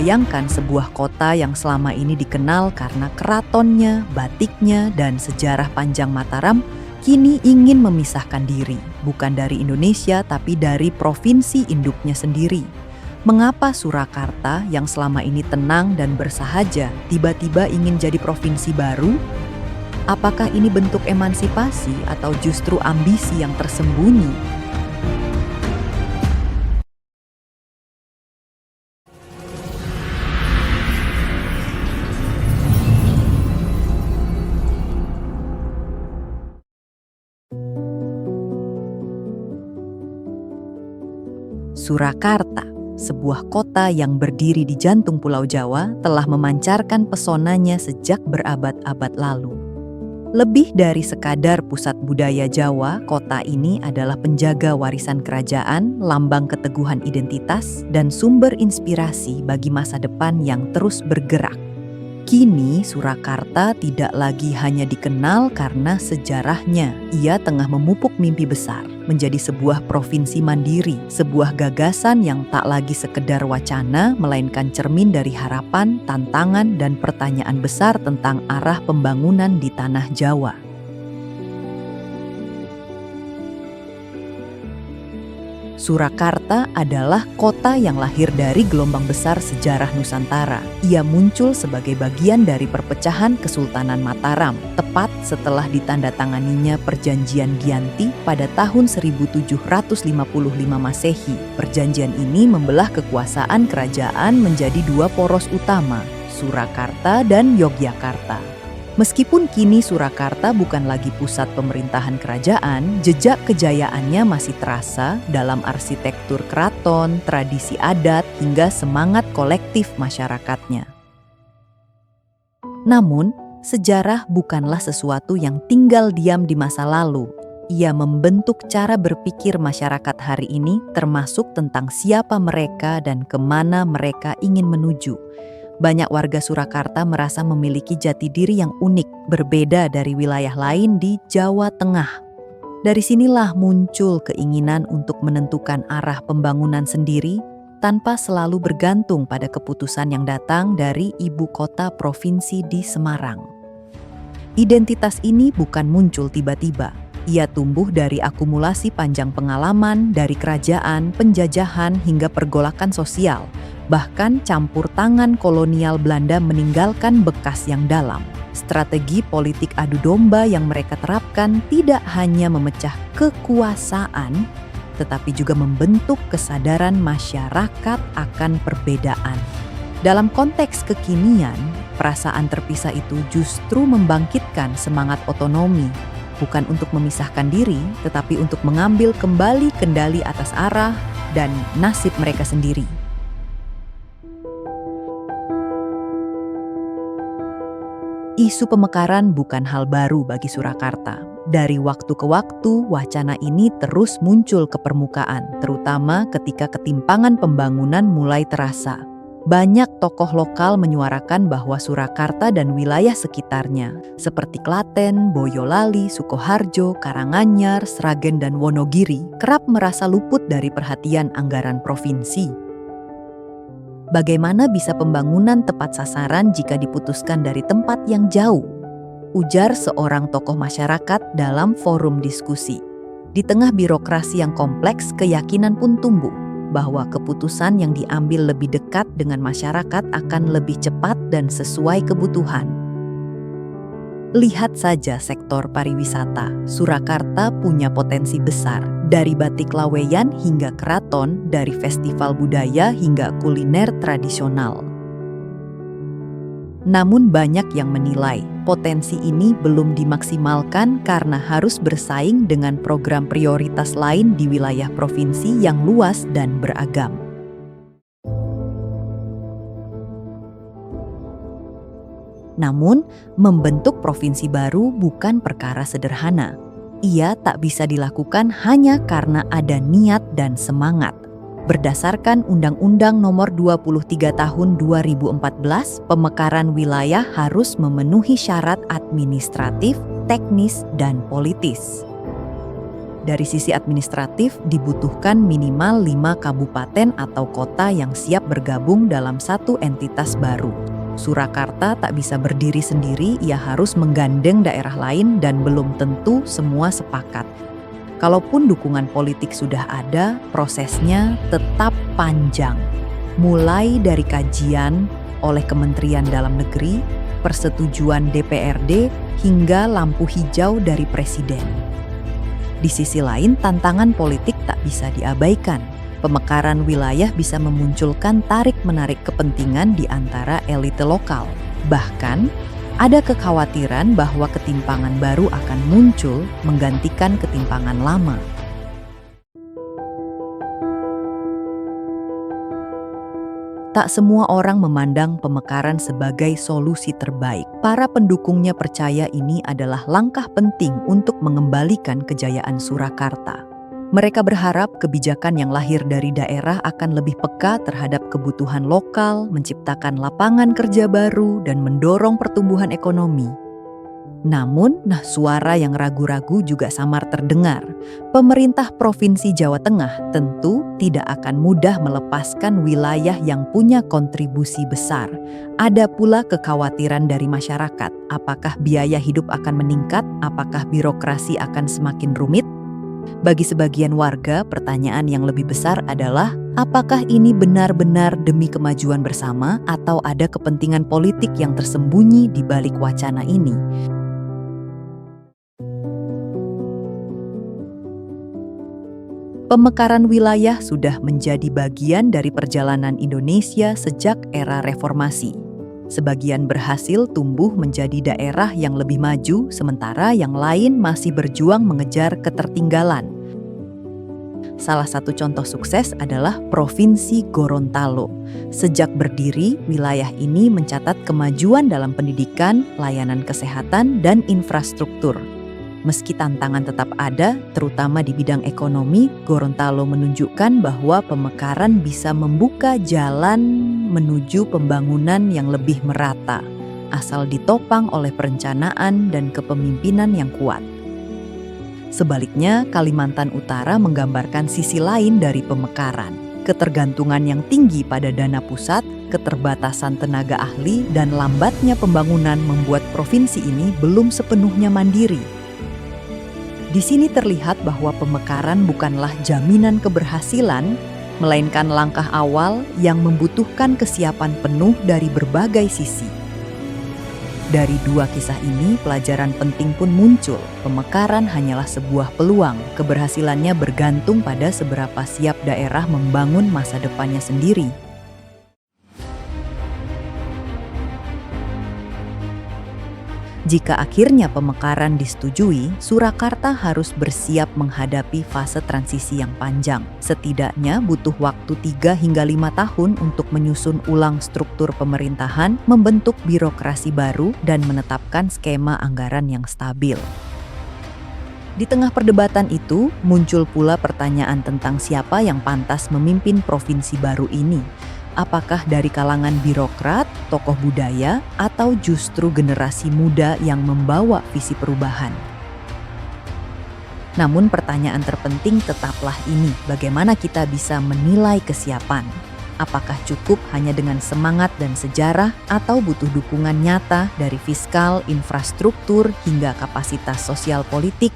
Bayangkan sebuah kota yang selama ini dikenal karena keratonnya, batiknya, dan sejarah panjang Mataram, kini ingin memisahkan diri, bukan dari Indonesia tapi dari provinsi induknya sendiri. Mengapa Surakarta yang selama ini tenang dan bersahaja tiba-tiba ingin jadi provinsi baru? Apakah ini bentuk emansipasi atau justru ambisi yang tersembunyi? Surakarta, sebuah kota yang berdiri di jantung Pulau Jawa, telah memancarkan pesonanya sejak berabad-abad lalu. Lebih dari sekadar pusat budaya Jawa, kota ini adalah penjaga warisan kerajaan, lambang keteguhan identitas, dan sumber inspirasi bagi masa depan yang terus bergerak. Kini Surakarta tidak lagi hanya dikenal karena sejarahnya. Ia tengah memupuk mimpi besar, menjadi sebuah provinsi mandiri, sebuah gagasan yang tak lagi sekedar wacana, melainkan cermin dari harapan, tantangan, dan pertanyaan besar tentang arah pembangunan di tanah Jawa. Surakarta adalah kota yang lahir dari gelombang besar sejarah Nusantara. Ia muncul sebagai bagian dari perpecahan Kesultanan Mataram, tepat setelah ditandatanganinya Perjanjian Giyanti pada tahun 1755 Masehi. Perjanjian ini membelah kekuasaan kerajaan menjadi dua poros utama, Surakarta dan Yogyakarta. Meskipun kini Surakarta bukan lagi pusat pemerintahan kerajaan, jejak kejayaannya masih terasa dalam arsitektur keraton, tradisi adat, hingga semangat kolektif masyarakatnya. Namun, sejarah bukanlah sesuatu yang tinggal diam di masa lalu. Ia membentuk cara berpikir masyarakat hari ini, termasuk tentang siapa mereka dan kemana mereka ingin menuju. Banyak warga Surakarta merasa memiliki jati diri yang unik, berbeda dari wilayah lain di Jawa Tengah. Dari sinilah muncul keinginan untuk menentukan arah pembangunan sendiri tanpa selalu bergantung pada keputusan yang datang dari ibu kota provinsi di Semarang. Identitas ini bukan muncul tiba-tiba. Ia tumbuh dari akumulasi panjang pengalaman dari kerajaan, penjajahan, hingga pergolakan sosial. Bahkan campur tangan kolonial Belanda meninggalkan bekas yang dalam. Strategi politik adu domba yang mereka terapkan tidak hanya memecah kekuasaan, tetapi juga membentuk kesadaran masyarakat akan perbedaan. Dalam konteks kekinian, perasaan terpisah itu justru membangkitkan semangat otonomi, bukan untuk memisahkan diri, tetapi untuk mengambil kembali kendali atas arah dan nasib mereka sendiri. Isu pemekaran bukan hal baru bagi Surakarta. Dari waktu ke waktu, wacana ini terus muncul ke permukaan, terutama ketika ketimpangan pembangunan mulai terasa. Banyak tokoh lokal menyuarakan bahwa Surakarta dan wilayah sekitarnya, seperti Klaten, Boyolali, Sukoharjo, Karanganyar, Sragen, dan Wonogiri, kerap merasa luput dari perhatian anggaran provinsi. Bagaimana bisa pembangunan tepat sasaran jika diputuskan dari tempat yang jauh? Ujar seorang tokoh masyarakat dalam forum diskusi. Di tengah birokrasi yang kompleks, keyakinan pun tumbuh bahwa keputusan yang diambil lebih dekat dengan masyarakat akan lebih cepat dan sesuai kebutuhan. Lihat saja sektor pariwisata. Surakarta punya potensi besar, dari batik laweyan hingga keraton, dari festival budaya hingga kuliner tradisional. Namun banyak yang menilai potensi ini belum dimaksimalkan karena harus bersaing dengan program prioritas lain di wilayah provinsi yang luas dan beragam. Namun, membentuk provinsi baru bukan perkara sederhana. Ia tak bisa dilakukan hanya karena ada niat dan semangat. Berdasarkan Undang-Undang Nomor 23 Tahun 2014, pemekaran wilayah harus memenuhi syarat administratif, teknis, dan politis. Dari sisi administratif, dibutuhkan minimal 5 kabupaten atau kota yang siap bergabung dalam satu entitas baru. Surakarta tak bisa berdiri sendiri, ia harus menggandeng daerah lain dan belum tentu semua sepakat. Kalaupun dukungan politik sudah ada, prosesnya tetap panjang. Mulai dari kajian oleh Kementerian Dalam Negeri, persetujuan DPRD, hingga lampu hijau dari Presiden. Di sisi lain, tantangan politik tak bisa diabaikan. Pemekaran wilayah bisa memunculkan tarik-menarik kepentingan di antara elite lokal. Bahkan, ada kekhawatiran bahwa ketimpangan baru akan muncul menggantikan ketimpangan lama. Tak semua orang memandang pemekaran sebagai solusi terbaik. Para pendukungnya percaya ini adalah langkah penting untuk mengembalikan kejayaan Surakarta. Mereka berharap kebijakan yang lahir dari daerah akan lebih peka terhadap kebutuhan lokal, menciptakan lapangan kerja baru, dan mendorong pertumbuhan ekonomi. Namun, suara yang ragu-ragu juga samar terdengar. Pemerintah Provinsi Jawa Tengah tentu tidak akan mudah melepaskan wilayah yang punya kontribusi besar. Ada pula kekhawatiran dari masyarakat, apakah biaya hidup akan meningkat, apakah birokrasi akan semakin rumit? Bagi sebagian warga, pertanyaan yang lebih besar adalah, apakah ini benar-benar demi kemajuan bersama atau ada kepentingan politik yang tersembunyi di balik wacana ini? Pemekaran wilayah sudah menjadi bagian dari perjalanan Indonesia sejak era reformasi. Sebagian berhasil tumbuh menjadi daerah yang lebih maju, sementara yang lain masih berjuang mengejar ketertinggalan. Salah satu contoh sukses adalah Provinsi Gorontalo. Sejak berdiri, wilayah ini mencatat kemajuan dalam pendidikan, layanan kesehatan, dan infrastruktur. Meski tantangan tetap ada, terutama di bidang ekonomi, Gorontalo menunjukkan bahwa pemekaran bisa membuka jalan menuju pembangunan yang lebih merata, asal ditopang oleh perencanaan dan kepemimpinan yang kuat. Sebaliknya, Kalimantan Utara menggambarkan sisi lain dari pemekaran. Ketergantungan yang tinggi pada dana pusat, keterbatasan tenaga ahli, dan lambatnya pembangunan membuat provinsi ini belum sepenuhnya mandiri. Di sini terlihat bahwa pemekaran bukanlah jaminan keberhasilan, melainkan langkah awal yang membutuhkan kesiapan penuh dari berbagai sisi. Dari dua kisah ini, pelajaran penting pun muncul. Pemekaran hanyalah sebuah peluang. Keberhasilannya bergantung pada seberapa siap daerah membangun masa depannya sendiri. Jika akhirnya pemekaran disetujui, Surakarta harus bersiap menghadapi fase transisi yang panjang. Setidaknya butuh waktu 3 hingga 5 tahun untuk menyusun ulang struktur pemerintahan, membentuk birokrasi baru, dan menetapkan skema anggaran yang stabil. Di tengah perdebatan itu, muncul pula pertanyaan tentang siapa yang pantas memimpin provinsi baru ini. Apakah dari kalangan birokrat, tokoh budaya, atau justru generasi muda yang membawa visi perubahan? Namun pertanyaan terpenting tetaplah ini, bagaimana kita bisa menilai kesiapan? Apakah cukup hanya dengan semangat dan sejarah, atau butuh dukungan nyata dari fiskal, infrastruktur, hingga kapasitas sosial politik?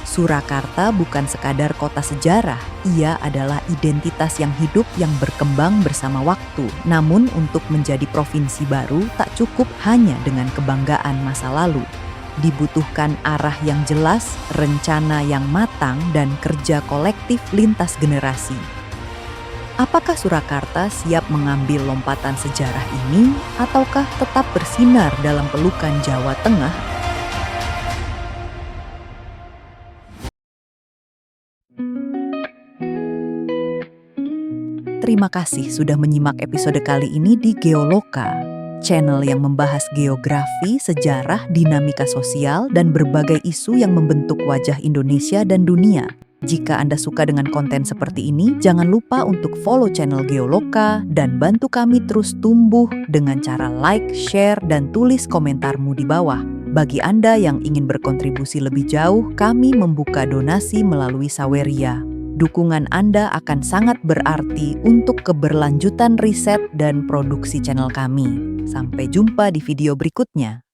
Surakarta bukan sekadar kota sejarah, ia adalah identitas yang hidup yang berkembang bersama waktu. Namun untuk menjadi provinsi baru tak cukup hanya dengan kebanggaan masa lalu. Dibutuhkan arah yang jelas, rencana yang matang, dan kerja kolektif lintas generasi. Apakah Surakarta siap mengambil lompatan sejarah ini, ataukah tetap bersinar dalam pelukan Jawa Tengah? Terima kasih sudah menyimak episode kali ini di Geoloka, channel yang membahas geografi, sejarah, dinamika sosial, dan berbagai isu yang membentuk wajah Indonesia dan dunia. Jika Anda suka dengan konten seperti ini, jangan lupa untuk follow channel Geoloka dan bantu kami terus tumbuh dengan cara like, share, dan tulis komentarmu di bawah. Bagi Anda yang ingin berkontribusi lebih jauh, kami membuka donasi melalui Saweria. Dukungan Anda akan sangat berarti untuk keberlanjutan riset dan produksi channel kami. Sampai jumpa di video berikutnya.